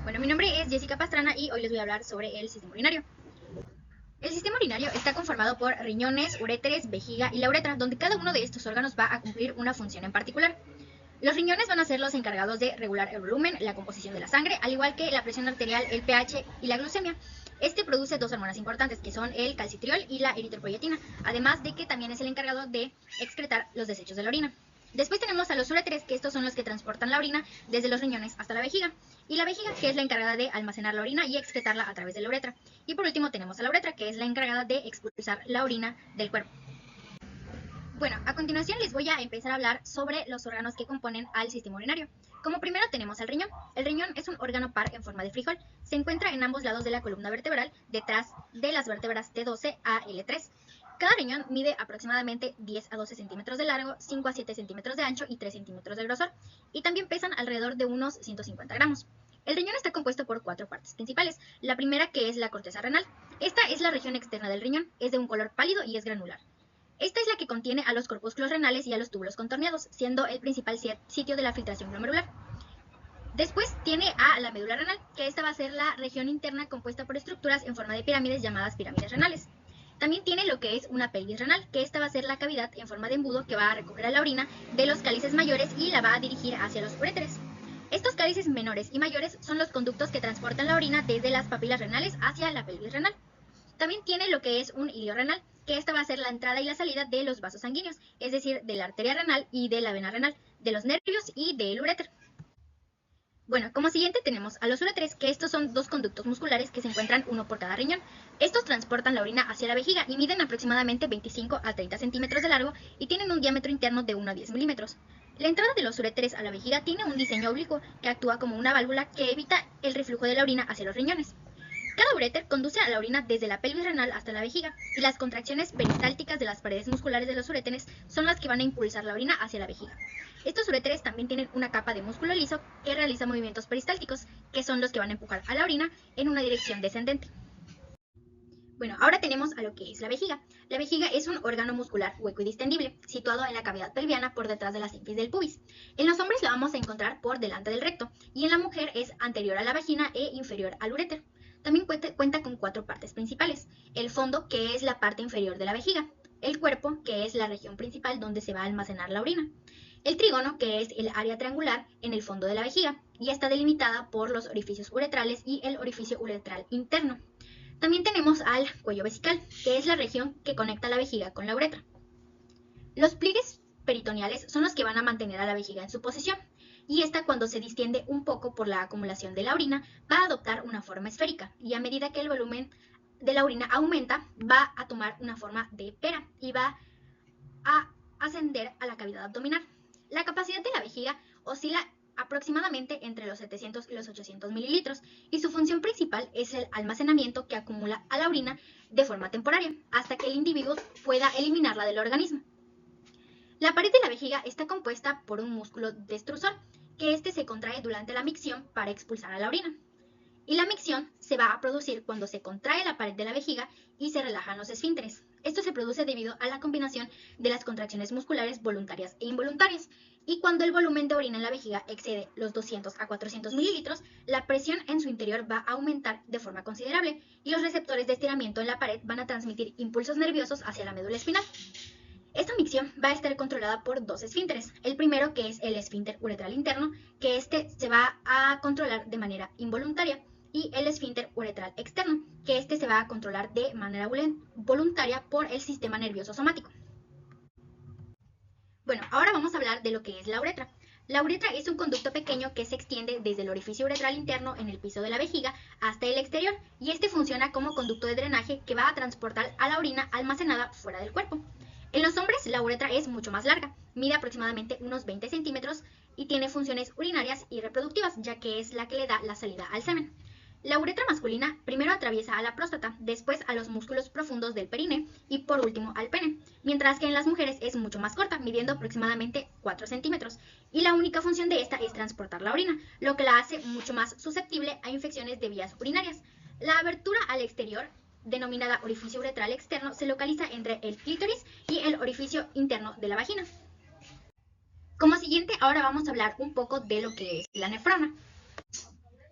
Bueno, mi nombre es Jessica Pastrana y hoy les voy a hablar sobre el sistema urinario. El sistema urinario está conformado por riñones, uréteres, vejiga y la uretra, donde cada uno de estos órganos va a cumplir una función en particular. Los riñones van a ser los encargados de regular el volumen, la composición de la sangre, al igual que la presión arterial, el pH y la glucemia. Este produce dos hormonas importantes, que son el calcitriol y la eritropoyetina, además de que también es el encargado de excretar los desechos de la orina. Después tenemos a los uréteres, que estos son los que transportan la orina desde los riñones hasta la vejiga, y la vejiga, que es la encargada de almacenar la orina y excretarla a través de la uretra. Y por último tenemos a la uretra, que es la encargada de expulsar la orina del cuerpo. Bueno, a continuación les voy a empezar a hablar sobre los órganos que componen al sistema urinario. Como primero tenemos el riñón. El riñón es un órgano par en forma de frijol. Se encuentra en ambos lados de la columna vertebral, detrás de las vértebras T12 a L3. Cada riñón mide aproximadamente 10 a 12 centímetros de largo, 5 a 7 centímetros de ancho y 3 centímetros de grosor, y también pesan alrededor de unos 150 gramos. El riñón está compuesto por 4 partes principales. La primera, que es la corteza renal. Esta es la región externa del riñón, es de un color pálido y es granular. Esta es la que contiene a los corpúsculos renales y a los túbulos contorneados, siendo el principal sitio de la filtración glomerular. Después tiene a la médula renal, que esta va a ser la región interna compuesta por estructuras en forma de pirámides llamadas pirámides renales. También tiene lo que es una pelvis renal, que esta va a ser la cavidad en forma de embudo que va a recoger a la orina de los cálices mayores y la va a dirigir hacia los uréteres. Estos cálices menores y mayores son los conductos que transportan la orina desde las papilas renales hacia la pelvis renal. También tiene lo que es un ilio renal, que esta va a ser la entrada y la salida de los vasos sanguíneos, es decir, de la arteria renal y de la vena renal, de los nervios y del uréter. Bueno, como siguiente tenemos a los uréteres, que estos son dos conductos musculares que se encuentran uno por cada riñón. Estos transportan la orina hacia la vejiga y miden aproximadamente 25 a 30 centímetros de largo y tienen un diámetro interno de 1 a 10 milímetros. La entrada de los uréteres a la vejiga tiene un diseño oblicuo que actúa como una válvula que evita el reflujo de la orina hacia los riñones. Cada uréter conduce a la orina desde la pelvis renal hasta la vejiga, y las contracciones peristálticas de las paredes musculares de los uréteres son las que van a impulsar la orina hacia la vejiga. Estos uréteres también tienen una capa de músculo liso que realiza movimientos peristálticos, que son los que van a empujar a la orina en una dirección descendente. Bueno, ahora tenemos a lo que es la vejiga. La vejiga es un órgano muscular hueco y distendible, situado en la cavidad pelviana por detrás de la sínfisis del pubis. En los hombres la vamos a encontrar por delante del recto, y en la mujer es anterior a la vagina e inferior al uréter. También cuenta con 4 partes principales: el fondo, que es la parte inferior de la vejiga; el cuerpo, que es la región principal donde se va a almacenar la orina; el trígono, que es el área triangular en el fondo de la vejiga, y está delimitada por los orificios uretrales y el orificio uretral interno. También tenemos al cuello vesical, que es la región que conecta la vejiga con la uretra. Los pliegues peritoneales son los que van a mantener a la vejiga en su posición, y esta, cuando se distiende un poco por la acumulación de la orina, va a adoptar una forma esférica, y a medida que el volumen de la orina aumenta, va a tomar una forma de pera y va a ascender a la cavidad abdominal. La capacidad de la vejiga oscila aproximadamente entre los 700 y los 800 mililitros, y su función principal es el almacenamiento que acumula a la orina de forma temporaria, hasta que el individuo pueda eliminarla del organismo. La pared de la vejiga está compuesta por un músculo destrusor, que este se contrae durante la micción para expulsar a la orina. Y la micción se va a producir cuando se contrae la pared de la vejiga y se relajan los esfínteres. Esto se produce debido a la combinación de las contracciones musculares voluntarias e involuntarias. Y cuando el volumen de orina en la vejiga excede los 200 a 400 mililitros, la presión en su interior va a aumentar de forma considerable, y los receptores de estiramiento en la pared van a transmitir impulsos nerviosos hacia la médula espinal. Esta micción va a estar controlada por dos esfínteres. El primero, que es el esfínter uretral interno, que este se va a controlar de manera involuntaria, y el esfínter uretral externo, que este se va a controlar de manera voluntaria por el sistema nervioso somático. Bueno, ahora vamos a hablar de lo que es la uretra. La uretra es un conducto pequeño que se extiende desde el orificio uretral interno en el piso de la vejiga hasta el exterior, y este funciona como conducto de drenaje que va a transportar a la orina almacenada fuera del cuerpo. En los hombres la uretra es mucho más larga, mide aproximadamente unos 20 centímetros y tiene funciones urinarias y reproductivas, ya que es la que le da la salida al semen. La uretra masculina primero atraviesa a la próstata, después a los músculos profundos del perine y por último al pene, mientras que en las mujeres es mucho más corta, midiendo aproximadamente 4 centímetros, y la única función de esta es transportar la orina, lo que la hace mucho más susceptible a infecciones de vías urinarias. La abertura al exterior, denominada orificio uretral externo, se localiza entre el clítoris y el orificio interno de la vagina. Como siguiente, ahora vamos a hablar un poco de lo que es la nefrona.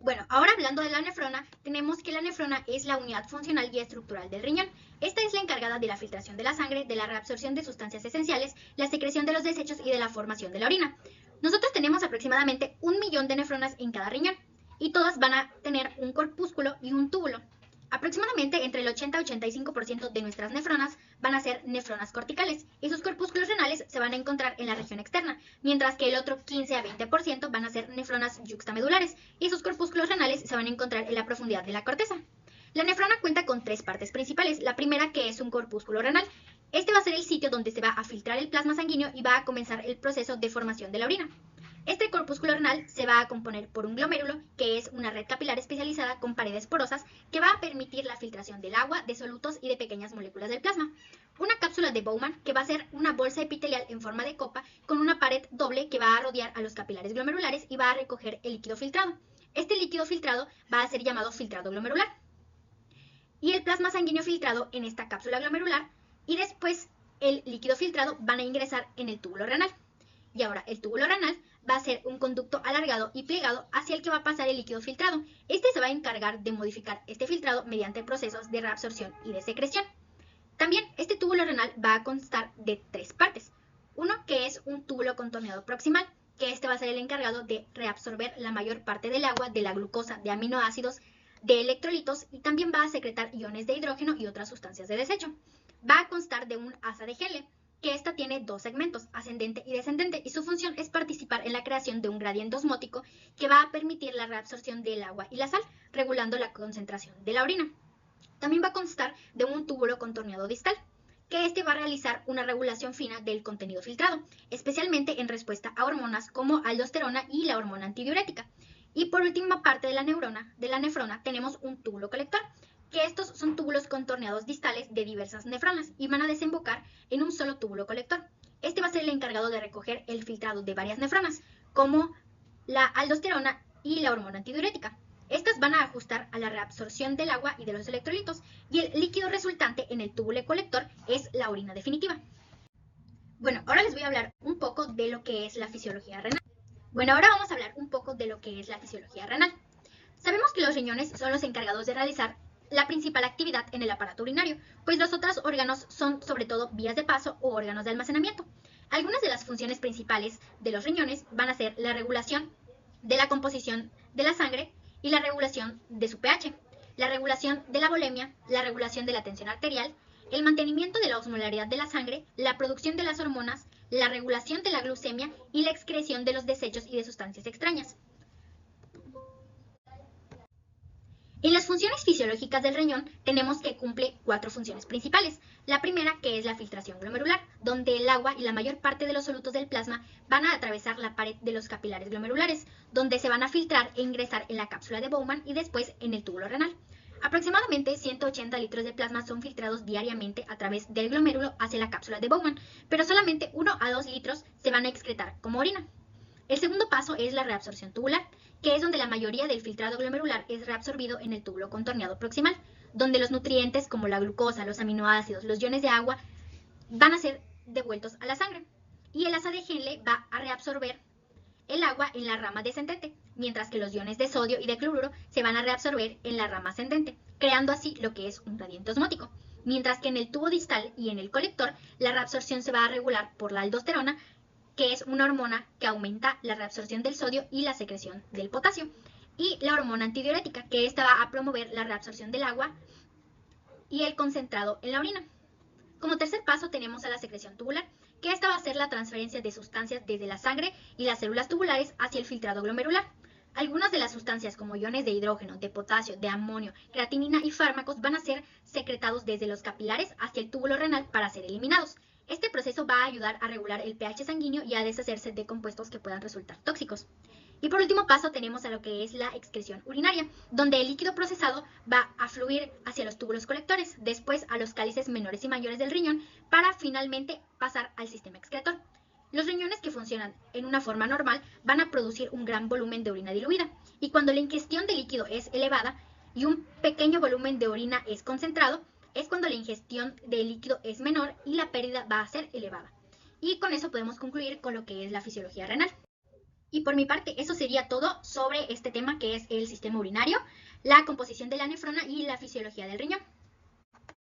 Bueno, ahora hablando de la nefrona, tenemos que la nefrona es la unidad funcional y estructural del riñón. Esta es la encargada de la filtración de la sangre, de la reabsorción de sustancias esenciales, la secreción de los desechos y de la formación de la orina. Nosotros tenemos aproximadamente 1.000.000 de nefronas en cada riñón y todas van a tener un corpúsculo y un túbulo. Aproximadamente entre el 80 y 85% de nuestras nefronas van a ser nefronas corticales y sus corpúsculos renales se van a encontrar en la región externa, mientras que el otro 15 a 20% van a ser nefronas yuxtamedulares y sus corpúsculos renales se van a encontrar en la profundidad de la corteza. La nefrona cuenta con 3 partes principales. La primera, que es un corpúsculo renal. Este va a ser el sitio donde se va a filtrar el plasma sanguíneo y va a comenzar el proceso de formación de la orina. Este corpúsculo renal se va a componer por un glomérulo, que es una red capilar especializada con paredes porosas que va a permitir la filtración del agua, de solutos y de pequeñas moléculas del plasma. Una cápsula de Bowman, que va a ser una bolsa epitelial en forma de copa con una pared doble que va a rodear a los capilares glomerulares y va a recoger el líquido filtrado. Este líquido filtrado va a ser llamado filtrado glomerular. Y el plasma sanguíneo filtrado en esta cápsula glomerular y después el líquido filtrado van a ingresar en el túbulo renal. Y ahora el túbulo renal va a ser un conducto alargado y plegado hacia el que va a pasar el líquido filtrado. Este se va a encargar de modificar este filtrado mediante procesos de reabsorción y de secreción. También este túbulo renal va a constar de 3 partes. Uno, que es un túbulo contorneado proximal, que este va a ser el encargado de reabsorber la mayor parte del agua, de la glucosa, de aminoácidos, de electrolitos y también va a secretar iones de hidrógeno y otras sustancias de desecho. Va a constar de un asa de Henle, que esta tiene 2 segmentos, ascendente y descendente, y su función es participar en la creación de un gradiente osmótico que va a permitir la reabsorción del agua y la sal, regulando la concentración de la orina. También va a constar de un túbulo contorneado distal, que este va a realizar una regulación fina del contenido filtrado, especialmente en respuesta a hormonas como aldosterona y la hormona antidiurética. Y por última parte de la nefrona, tenemos un túbulo colector, que estos son túbulos contorneados distales de diversas nefronas y van a desembocar en un solo túbulo colector. Este va a ser el encargado de recoger el filtrado de varias nefronas, como la aldosterona y la hormona antidiurética. Estas van a ajustar a la reabsorción del agua y de los electrolitos, y el líquido resultante en el túbulo colector es la orina definitiva. Bueno, ahora les voy a hablar un poco de lo que es la fisiología renal. Bueno, ahora vamos a hablar un poco de lo que es la fisiología renal. Sabemos que los riñones son los encargados de realizar la principal actividad en el aparato urinario, pues los otros órganos son sobre todo vías de paso o órganos de almacenamiento. Algunas de las funciones principales de los riñones van a ser la regulación de la composición de la sangre y la regulación de su pH, la regulación de la volemia, la regulación de la tensión arterial, el mantenimiento de la osmolaridad de la sangre, la producción de las hormonas, la regulación de la glucemia y la excreción de los desechos y de sustancias extrañas. En las funciones fisiológicas del riñón tenemos que cumple 4 funciones principales. La primera, que es la filtración glomerular, donde el agua y la mayor parte de los solutos del plasma van a atravesar la pared de los capilares glomerulares, donde se van a filtrar e ingresar en la cápsula de Bowman y después en el túbulo renal. Aproximadamente 180 litros de plasma son filtrados diariamente a través del glomérulo hacia la cápsula de Bowman, pero solamente 1 a 2 litros se van a excretar como orina. El segundo paso es la reabsorción tubular, que es donde la mayoría del filtrado glomerular es reabsorbido en el túbulo contorneado proximal, donde los nutrientes como la glucosa, los aminoácidos, los iones de agua van a ser devueltos a la sangre. Y el asa de Henle va a reabsorber el agua en la rama descendente, mientras que los iones de sodio y de cloruro se van a reabsorber en la rama ascendente, creando así lo que es un gradiente osmótico. Mientras que en el tubo distal y en el colector, la reabsorción se va a regular por la aldosterona, que es una hormona que aumenta la reabsorción del sodio y la secreción del potasio, y la hormona antidiurética, que esta va a promover la reabsorción del agua y el concentrado en la orina. Como tercer paso tenemos a la secreción tubular, que esta va a ser la transferencia de sustancias desde la sangre y las células tubulares hacia el filtrado glomerular. Algunas de las sustancias como iones de hidrógeno, de potasio, de amonio, creatinina y fármacos van a ser secretados desde los capilares hacia el túbulo renal para ser eliminados. Este proceso va a ayudar a regular el pH sanguíneo y a deshacerse de compuestos que puedan resultar tóxicos. Y por último paso tenemos a lo que es la excreción urinaria, donde el líquido procesado va a fluir hacia los túbulos colectores, después a los cálices menores y mayores del riñón, para finalmente pasar al sistema excretor. Los riñones que funcionan en una forma normal van a producir un gran volumen de orina diluida, y cuando la ingestión de líquido es elevada y un pequeño volumen de orina es concentrado, es cuando la ingestión de líquido es menor y la pérdida va a ser elevada. Y con eso podemos concluir con lo que es la fisiología renal. Y por mi parte, eso sería todo sobre este tema que es el sistema urinario, la composición de la nefrona y la fisiología del riñón.